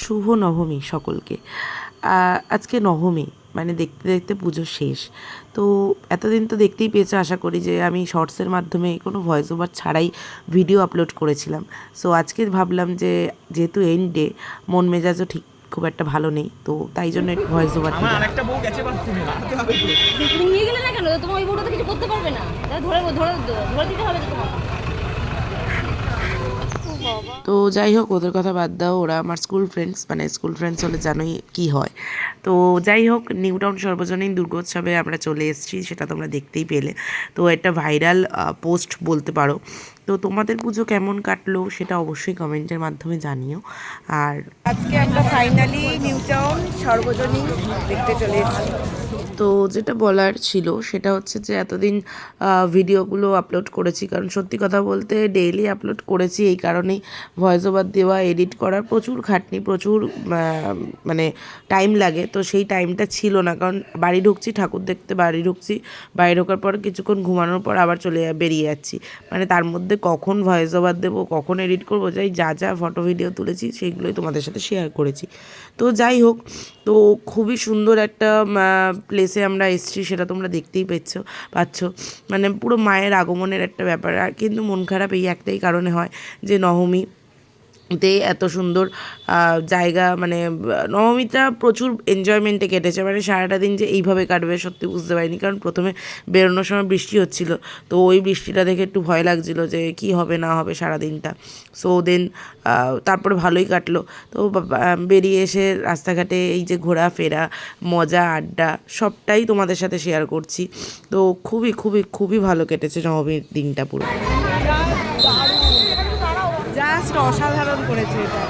শুভ নবমী সকলকে। আজকে নবমী, মানে দেখতে দেখতে পুজো শেষ। তো এতদিন তো দেখতেই পেয়েছো, আশা করি যে আমি শর্টসের মাধ্যমে কোনো ভয়েস ওভার ছাড়াই ভিডিও আপলোড করেছিলাম। সো আজকে ভাবলাম যে যেহেতু এন্ড ডে, মন মেজাজও ঠিক খুব একটা ভালো নেই, তো তাই জন্য একটু ভয়েস ওভার দিলাম। আরেকটা বউ গেছে, বাস তুমি হাঁটতে হবে তো নিয়ে গেলে না কেন? তোমার ওই বউটা তো কিছু করতে পারবে না, ধরে ধরে ধরে দিতে হবে তো তোমার। তো যাই হোক, ওদের কথা বাদ দাও, ওরা আমার স্কুল ফ্রেন্ডস, মানে স্কুল ফ্রেন্ডস হলে জানোই কী হয়। তো যাই হোক, নিউ টাউন সর্বজনীন দুর্গোৎসবে আমরা চলে এসেছি, সেটা তোমরা দেখতেই পেলে। তো একটা ভাইরাল পোস্ট বলতে পারো। তো তোমাদের পুজো কেমন কাটলো সেটা অবশ্যই কমেন্টের মাধ্যমে জানিও। আর আজকে আমরা ফাইনালি নিউ টাউন সর্বজনীন দেখতে চলে এসেছি। তো যেটা বলার ছিল সেটা হচ্ছে যে এতদিন ভিডিওগুলো আপলোড করেছি, কারণ সত্যি কথা বলতে ডেইলি আপলোড করেছি, এই কারণেই ভয়েস ওভার দেওয়া, এডিট করার প্রচুর খাটনি, প্রচুর মানে টাইম লাগে। তো সেই টাইমটা ছিল না, কারণ বাড়ি ঢুকছি, ঠাকুর দেখতে বাড়ি ঢুকছি, বাড়ি ঢোকার পর কিছুক্ষণ ঘুমানোর পর আবার বেরিয়ে যাচ্ছি। মানে তার মধ্যে কখন ভয়েস ওভার দেবো, কখন এডিট করবো, যাই যা যা ফটো ভিডিও তুলেছি সেইগুলোই তোমাদের সাথে শেয়ার করেছি। তো যাই হোক, তো খুবই সুন্দর একটা প্লেসে আমরা এসেছি, সেটা তোমরা দেখতেই পাচ্ছ। মানে পুরো মায়ের আগমনের একটা ব্যাপার। আর কিন্তু মন খারাপ এই একটাই কারণে হয় যে নবমী তে এত সুন্দর জায়গা, মানে নবমীটা প্রচুর এনজয়মেন্টে কেটেছে। মানে সারাটা দিন যে এইভাবে কাটবে সত্যি বুঝতে পারিনি, কারণ প্রথমে বেরোনোর সময় বৃষ্টি হচ্ছিলো, তো ওই বৃষ্টিটা দেখে একটু ভয় লাগছিলো যে কি হবে না হবে সারাদিনটা। সো দেন তারপরে ভালোই কাটলো। তো বেরিয়ে এসে রাস্তাঘাটে এই যে ঘোরাফেরা, মজা, আড্ডা সবটাই তোমাদের সাথে শেয়ার করছি। তো খুবই খুবই খুবই ভালো কেটেছে নবমীর দিনটা পুরো। জাস্ট অসাধারণ করেছে এটা।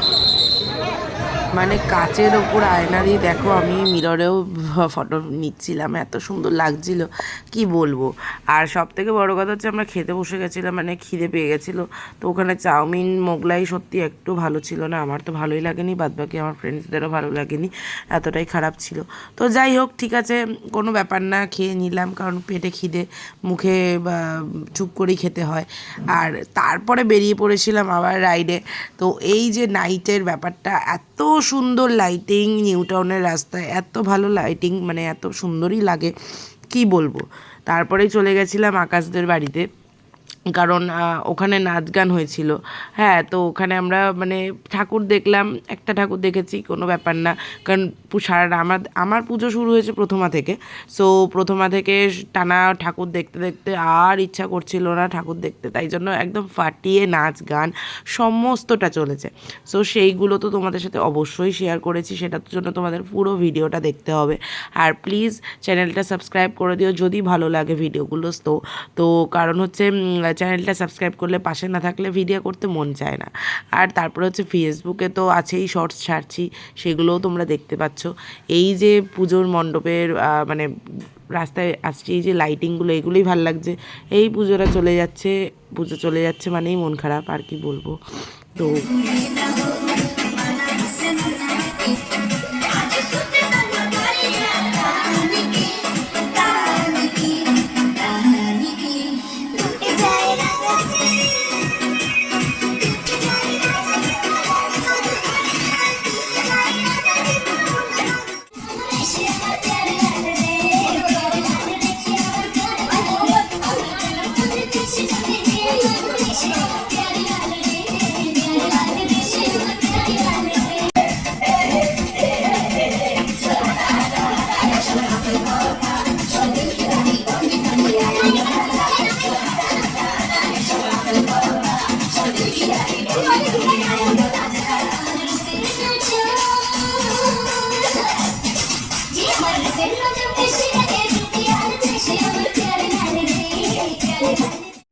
মানে কাচের ওপর আয়না দিয়ে দেখো, আমি মিররেও ফটো নিচ্ছিলাম, এত সুন্দর লাগছিল কি বলবো। আর সব থেকে বড় কথা হচ্ছে আমরা খেতে বসে গেছিলাম, মানে খিদে পেয়ে গেছিলো। তো ওখানে চাউমিন মোগলাই সত্যি একটু ভালো ছিল না, আমার তো ভালোই লাগেনি, বাদবাকি আমার ফ্রেন্ডসদেরও ভালো লাগেনি, এতটাই খারাপ ছিল। তো যাই হোক, ঠিক আছে, কোনো ব্যাপার না, খেয়ে নিলাম, কারণ পেটে খিদে, মুখে চুপ করেই খেতে হয়। আর তারপরে বেরিয়ে পড়েছিলাম আবার রাইডে। তো এই যে নাইটের ব্যাপারটা, এত সুন্দর লাইটিং, নিউ টাউনের রাস্তায় এত ভালো লাইটিং, মানে এত সুন্দরই লাগে কি বলবো। তারপরেই চলে গেছিলাম আকাশদের বাড়িতে, কারণ ওখানে নাচ গান হয়েছিল। হ্যাঁ, তো ওখানে আমরা মানে ঠাকুর দেখলাম, একটা ঠাকুর দেখেছি, কোনো ব্যাপার না, কারণ সারা আমার পুজো শুরু হয়েছে প্রথমা থেকে। সো প্রথমা থেকে টানা ঠাকুর দেখতে দেখতে আর ইচ্ছা করছিল না ঠাকুর দেখতে, তাই জন্য একদম ফাটিয়ে নাচ গান সমস্তটা চলেছে। সো সেইগুলো তো তোমাদের সাথে অবশ্যই শেয়ার করেছি, সেটার জন্য তোমাদের পুরো ভিডিওটা দেখতে হবে। আর প্লিজ চ্যানেলটা সাবস্ক্রাইব করে দিও যদি ভালো লাগে ভিডিওগুলো। তো কারণ হচ্ছে চ্যানেলটা সাবস্ক্রাইব করলে, পাশে না থাকলে ভিডিও করতে মন চায় না। আর তারপরে হচ্ছে ফেসবুকে তো আছেই, শর্টস ছাড়ছি, সেগুলোও তোমরা দেখতে পাচ্ছ। এই যে পুজোর মণ্ডপের মানে রাস্তায় আসছে, এই যে লাইটিংগুলো, এগুলোই ভালো লাগছে। এই পুজো চলে যাচ্ছে মানেই মন খারাপ, আর কি বলবো। তো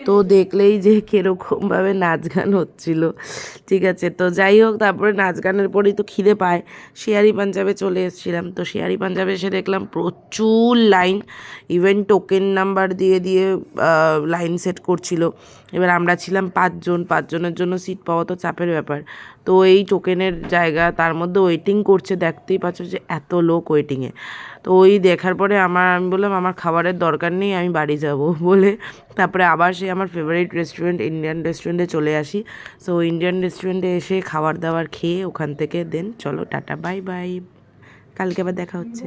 তো দেখলেই যে কীরকমভাবে নাচ গান হচ্ছিল, ঠিক আছে। তো যাই হোক, তারপরে নাচ গানের পরেই তো খিদে পায়, শেয়ারি পাঞ্জাবে চলে এসেছিলাম। তো শেয়ারি পাঞ্জাবে এসে দেখলাম প্রচুর লাইন, ইভেন টোকেন নাম্বার দিয়ে দিয়ে লাইন সেট করছিল। এবার আমরা ছিলাম 5 জন, 5 জনের জন্য সিট পাওয়া তো চাপের ব্যাপার। তো এই টোকেনের জায়গা, তার মধ্যে ওয়েটিং করছে, দেখতেই পাচ্ছ যে এত লোক ওয়েটিংয়ে। তো ওই দেখার পরে আমি বললাম আমার খাবারের দরকার নেই, আমি বাড়ি যাব বলে তারপরে আবার সে আমার ফেভারিট রেস্টুরেন্ট ইন্ডিয়ান রেস্টুরেন্টে চলে আসি। সো ইন্ডিয়ান রেস্টুরেন্টে এসে খাবার দাবার খেয়ে ওখান থেকে দেন চলো টাটা বাই বাই, কালকে আবার দেখা হচ্ছে।